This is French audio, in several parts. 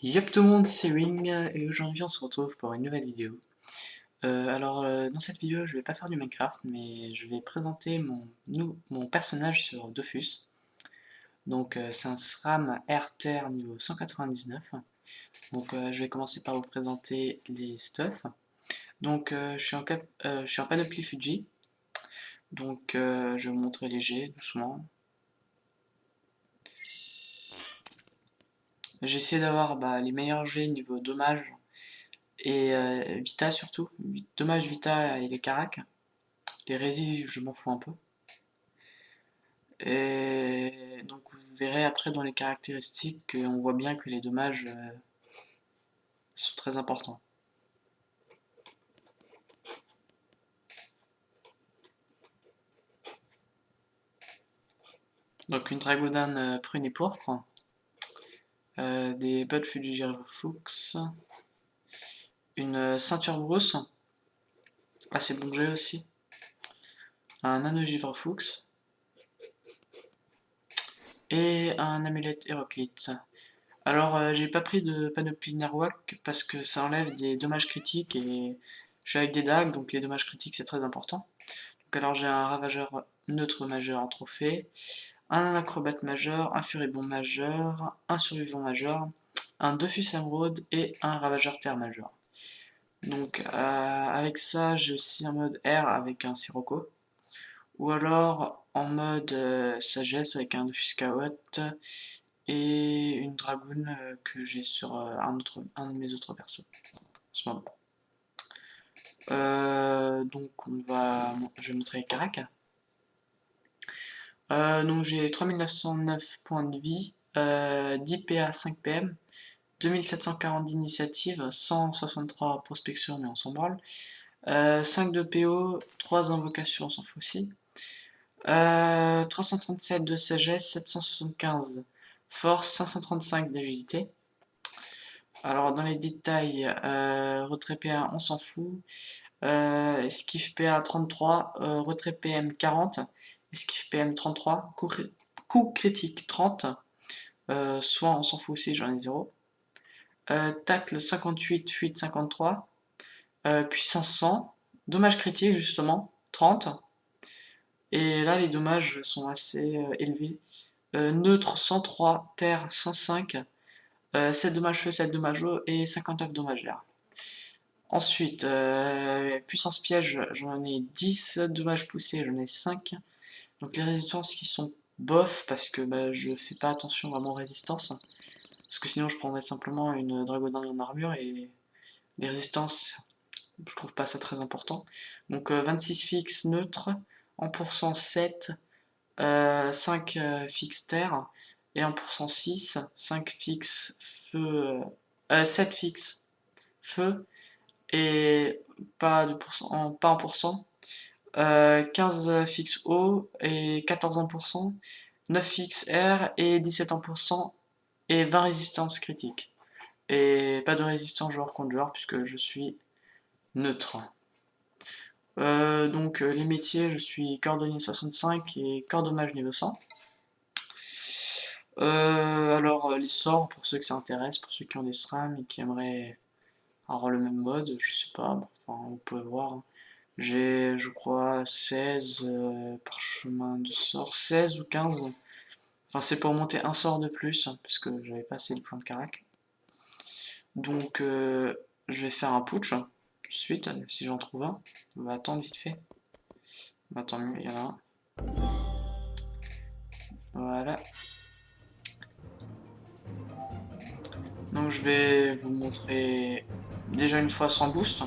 Yep tout le monde, c'est Wing et aujourd'hui on se retrouve pour une nouvelle vidéo. Dans cette vidéo je vais pas faire du Minecraft mais je vais présenter mon personnage sur Dofus. C'est un SRAM Air-Terre niveau 199. Je vais commencer par vous présenter les stuffs. Je suis en panoplie Fuji. Je vais vous montrer les jets doucement. J'ai essayé d'avoir les meilleurs jets niveau dommage et Vita surtout. Dommage, Vita et les caracs. Les résis, je m'en fous un peu. Et donc vous verrez après dans les caractéristiques qu'on voit bien que les dommages sont très importants. Donc une Dragodan prune et pourpre, des Bud Fugifux, une ceinture brousse, assez bon jet aussi, un Nanogivre-Fuchs et un amulette Héroclite. J'ai pas pris de panoplie Narwhal parce que ça enlève des dommages critiques et je suis avec des dagues, donc les dommages critiques c'est très important. J'ai un ravageur neutre majeur en trophée, un acrobate majeur, un furibond majeur, un survivant majeur, un Dofus émeraude et un ravageur terre majeur. Avec ça, j'ai aussi un mode air avec un Sirocco, ou alors en mode sagesse avec un Dofus Chaot et une dragoon que j'ai sur un de mes autres persos en ce moment. Je vais montrer les caracs. J'ai 3909 points de vie, 10 PA 5 PM, 2740 d'initiative, 163 prospection mais on s'en branle, 5 de PO, 3 invocations on s'en fout aussi, 337 de sagesse, 775 force, 535 d'agilité. Alors dans les détails, retrait PA on s'en fout, esquive PA 33, retrait PM 40, esquive PM 33, coup critique 30, soit on s'en fout aussi, j'en ai 0. Tacle 58, fuite 53, puissance 100, dommage critique justement 30. Et là les dommages sont assez élevés. Neutre 103, terre 105, 7 dommages feu, 7 dommages eau et 59 dommages l'air. Ensuite, puissance piège, j'en ai 10, dommages poussés, j'en ai 5. Donc les résistances qui sont bof, parce que je fais pas attention vraiment aux résistances. Parce que sinon je prendrais simplement une Dragodan en armure et les résistances, je trouve pas ça très important. 26 fixe neutre, en pourcent 7, 5 fixe terre, et en pourcent 6, 5 fixe feu, 7 fixe feu, et pas en pourcent, 15 fixe eau et 14 en pourcent, 9 fixe air et 17 en pourcent, et 20 résistance critique. Et pas de résistance joueur contre joueur puisque je suis neutre. Les métiers, je suis cordonnier 65 et cordommage niveau 100. Les sorts, pour ceux que ça intéresse, pour ceux qui ont des SRAM et qui aimeraient avoir le même mode, je sais pas, vous pouvez voir. J'ai, je crois, 16 parchemins de sorts, 16 ou 15. Enfin, c'est pour monter un sort de plus, parce que j'avais pas assez de points de carac. Je vais faire un putsch tout de suite, si j'en trouve un. On va attendre vite fait. Tant mieux, il y en a un. Voilà. Donc je vais vous montrer déjà une fois sans boost.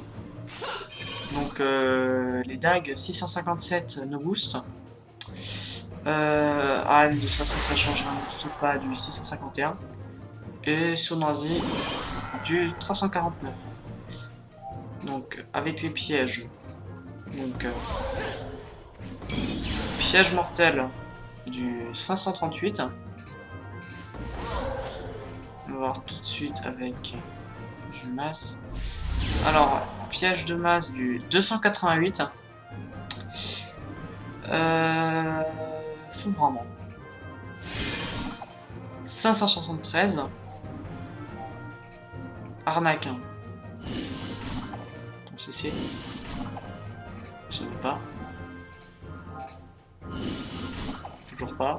Les dagues 657 no boost. De toute façon ça change un boost pas du 651. Et sur Nazi du 349. Avec les pièges. Piège mortel du 538. On va voir tout de suite avec du masse. Alors, piège de masse du 288. Fou vraiment. 573. Arnaque. Hein. On CC. Ça ne pas. Toujours pas.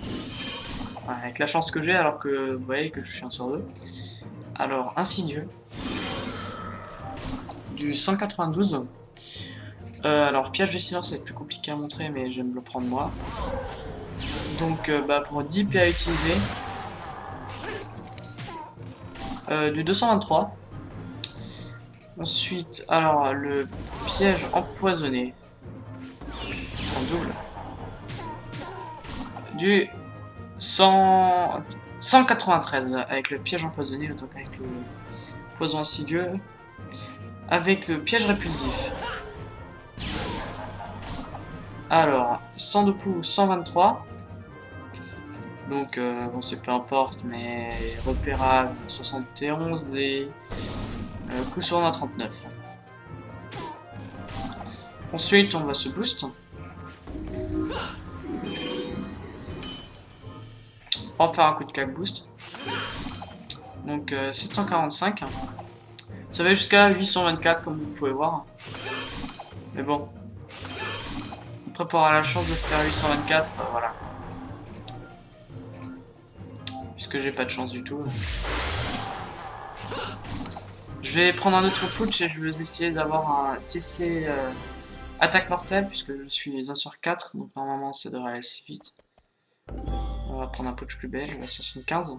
Ouais, avec la chance que j'ai, alors que vous voyez que je suis un sur deux. Alors, insidieux. Du 192. Alors, piège de silence, ça va être plus compliqué à montrer, mais j'aime le prendre moi. Donc, pour 10 PA utilisés. Du 223. Ensuite, alors, le piège empoisonné. En double. Du 193 avec le piège empoisonné, donc avec le poison insidieux. Avec le piège répulsif. Alors, 100 de pouls, 123. Donc, bon, c'est peu importe, mais repérable, 71 des coups sur 1 à 39. Ensuite, on va se boost. On va faire un coup de claque boost. Donc, 745. Ça va jusqu'à 824, comme vous pouvez voir. Mais bon. Après, pour avoir la chance de faire 824, voilà. Puisque j'ai pas de chance du tout. Je vais prendre un autre putsch et je vais essayer d'avoir un CC attaque mortelle, puisque je suis 1 sur 4, donc normalement ça devrait aller assez vite. On va prendre un putsch plus belle, la 75.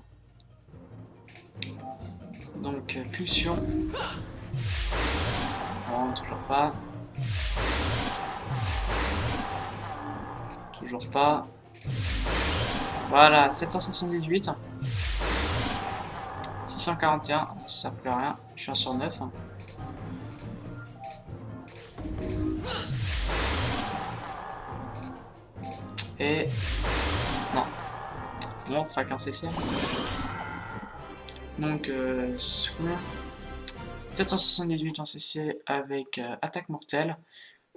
Donc, pulsion. Non, toujours pas. Toujours pas. Voilà, 778. 641, ça sert plus à rien. Je suis 1 sur 9. Et... non. Bon, on fera qu'un CC. Donc, combien 778 en CC avec attaque mortelle.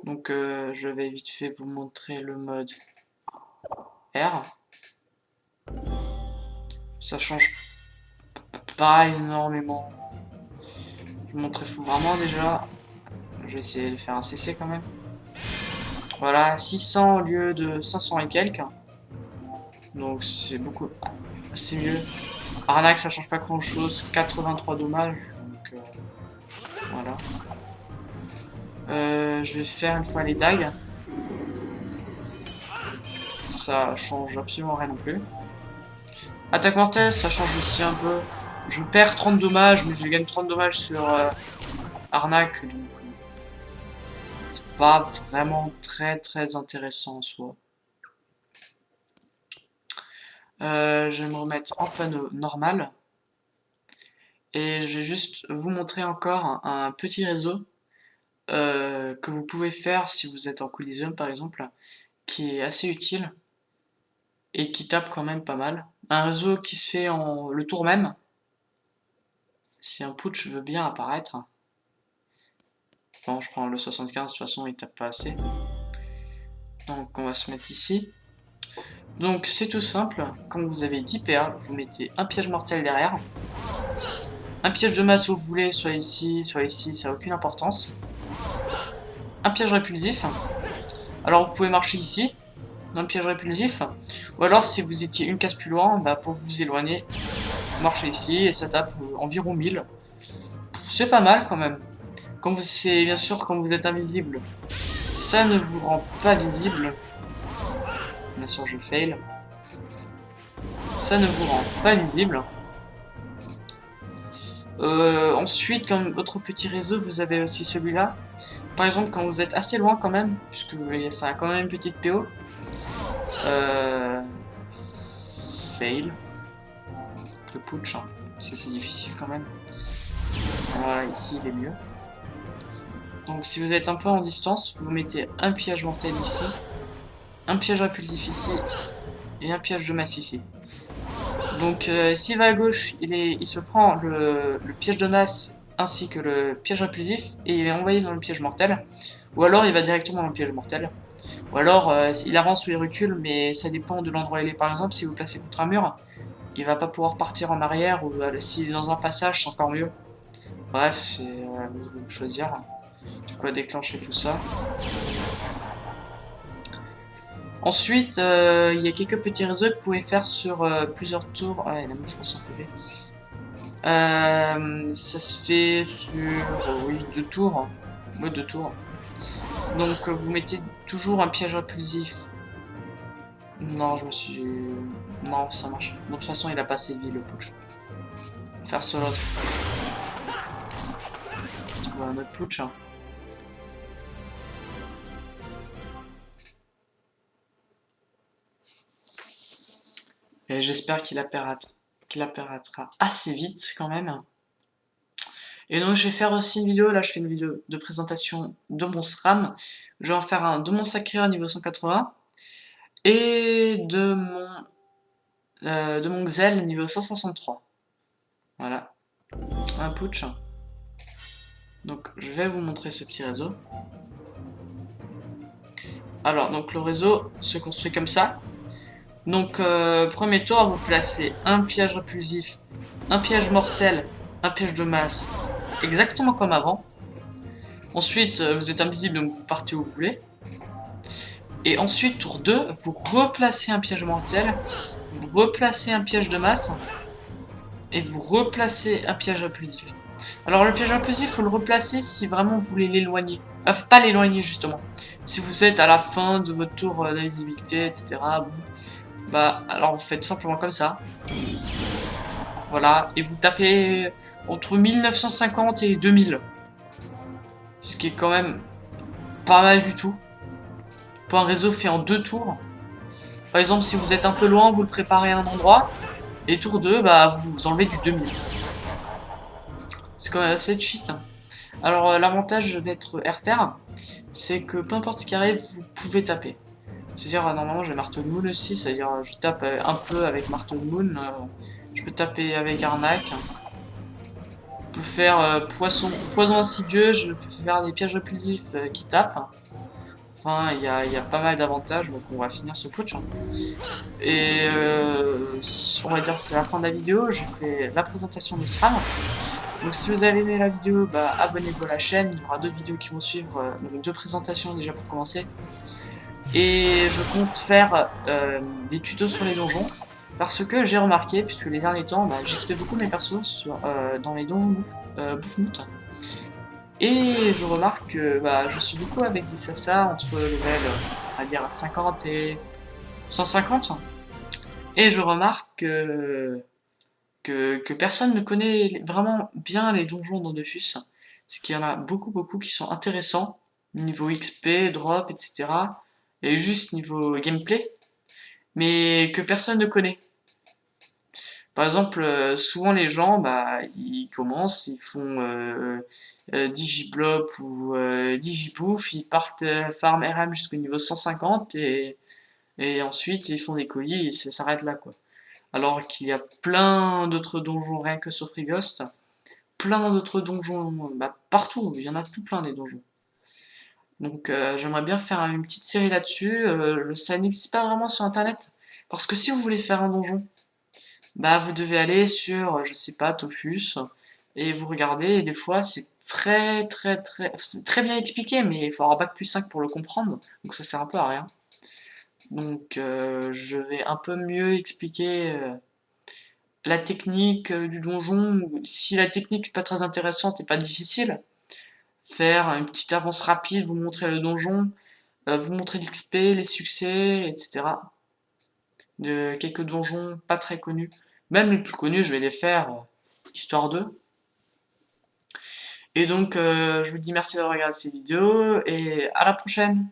Donc, je vais vite fait vous montrer le mode R. Ça change pas énormément. Je vous montrer vraiment déjà. Je vais essayer de faire un CC quand même. Voilà, 600 au lieu de 500 et quelques. Donc, c'est beaucoup. C'est mieux. Arnaque, ça change pas grand chose. 83 dommages. Donc, voilà. Je vais faire une fois les dagues. Ça change absolument rien non plus. Attaque mortelle, ça change aussi un peu. Je perds 30 dommages, mais je gagne 30 dommages sur arnaque. Donc, c'est pas vraiment très intéressant en soi. Je vais me remettre en panneau normal. Et je vais juste vous montrer encore un petit réseau que vous pouvez faire si vous êtes en Coliseum par exemple, qui est assez utile et qui tape quand même pas mal. Un réseau qui se fait en le tour même. Si un putsch veut bien apparaître. Bon, je prends le 75, de toute façon il tape pas assez. Donc on va se mettre ici. Donc c'est tout simple, comme vous avez 10 PA, vous mettez un piège mortel derrière. Un piège de masse où vous voulez, soit ici, ça n'a aucune importance. Un piège répulsif. Alors vous pouvez marcher ici, dans le piège répulsif. Ou alors si vous étiez une case plus loin, pour vous éloigner, marchez ici et ça tape environ 1000. C'est pas mal quand même. C'est bien sûr quand vous êtes invisible, ça ne vous rend pas visible. Bien sûr je fail. Ça ne vous rend pas visible. Ensuite, comme autre petit réseau, vous avez aussi celui-là. Par exemple, quand vous êtes assez loin quand même, puisque ça a quand même une petite PO. Fail. Le putsch, hein. C'est difficile quand même. Voilà, ici il est mieux. Donc si vous êtes un peu en distance, vous mettez un piège mortel ici, un piège répulsif ici, et un piège de masse ici. Donc s'il va à gauche, il se prend le piège de masse ainsi que le piège répulsif et il est envoyé dans le piège mortel. Ou alors il va directement dans le piège mortel. Ou alors il avance ou il recule, mais ça dépend de l'endroit où il est. Par exemple, si vous placez contre un mur, il va pas pouvoir partir en arrière, ou s'il est dans un passage, c'est encore mieux. Bref, c'est à vous de choisir de quoi déclencher tout ça. Ensuite, il y a quelques petits réseaux que vous pouvez faire sur plusieurs tours. Ah, il a mis 300 PV. Ça se fait sur, oui, 2 tours. Ouais, 2 tours. Donc, vous mettez toujours un piège impulsif. Non, je me suis... Non, ça marche. Bon, de toute façon, il a pas assez de vie, le putsch. Faire sur l'autre. Voilà, notre putsch. Hein. Et j'espère qu'il apparaîtra assez vite, quand même. Et donc, je vais faire aussi une vidéo. Là, je fais une vidéo de présentation de mon SRAM. Je vais en faire un de mon Sakura niveau 180. Et de mon Xel niveau 163. Voilà. Un putsch. Donc je vais vous montrer ce petit réseau. Alors donc le réseau se construit comme ça. Donc premier tour, vous placez un piège repulsif, un piège mortel, un piège de masse, exactement comme avant. Ensuite vous êtes invisible donc vous partez où vous voulez. Et ensuite tour 2, vous replacez un piège mortel, vous replacez un piège de masse et vous replacez un piège impulsif. Alors le piège impulsif, il faut le replacer si vraiment vous voulez l'éloigner. Pas l'éloigner justement. Si vous êtes à la fin de votre tour d'invisibilité, etc. Bon, bah alors vous faites simplement comme ça. Voilà, et vous tapez entre 1950 et 2000. Ce qui est quand même pas mal du tout. Pour un réseau fait en 2 tours. Par exemple, si vous êtes un peu loin, vous le préparez à un endroit. Et tour 2, bah vous enlevez du 2000. C'est quand même assez cheat. Alors l'avantage d'être RTR, c'est que peu importe ce qui arrive, vous pouvez taper. C'est-à-dire normalement j'ai marteau de moon aussi, c'est-à-dire je tape un peu avec marteau de moon, je peux taper avec arnaque, je peux faire poison insidieux, je peux faire des pièges répulsifs qui tapent. Enfin il y a pas mal d'avantages, donc on va finir ce putsch. Hein. Et on va dire que c'est la fin de la vidéo, j'ai fait la présentation de SRAM. Donc si vous avez aimé la vidéo, bah, abonnez-vous à la chaîne, il y aura d'autres vidéos qui vont suivre, donc 2 présentations déjà pour commencer. Et je compte faire des tutos sur les donjons, parce que j'ai remarqué, puisque les derniers temps, bah, j'XP beaucoup mes persos dans les donjons bouffe-mout. Et je remarque que bah, je suis beaucoup avec des Sasa entre level, on va dire 50 et 150. Et je remarque que personne ne connaît vraiment bien les donjons dans Dofus. C'est qu'il y en a beaucoup qui sont intéressants, niveau XP, drop, etc. Et juste niveau gameplay, mais que personne ne connaît. Par exemple, souvent les gens, bah, ils commencent, ils font Digiblop ou Digipouf, ils partent farm RM jusqu'au niveau 150 et ensuite ils font des colis et ça s'arrête là, quoi. Alors qu'il y a plein d'autres donjons rien que sur Free-Ghost, plein d'autres donjons bah, partout, il y en a tout plein des donjons. Donc j'aimerais bien faire une petite série là-dessus, ça n'existe pas vraiment sur internet, parce que si vous voulez faire un donjon, bah vous devez aller sur, je sais pas, Tofus, et vous regardez, et des fois c'est c'est très bien expliqué, mais il faut avoir bac+5 pour le comprendre, donc ça sert un peu à rien. Donc je vais un peu mieux expliquer la technique du donjon, si la technique n'est pas très intéressante et pas difficile, faire une petite avance rapide, vous montrer le donjon, vous montrer l'XP, les succès, etc. De quelques donjons pas très connus. Même les plus connus, je vais les faire histoire d'eux. Et donc, je vous dis merci d'avoir regardé cette vidéo et à la prochaine.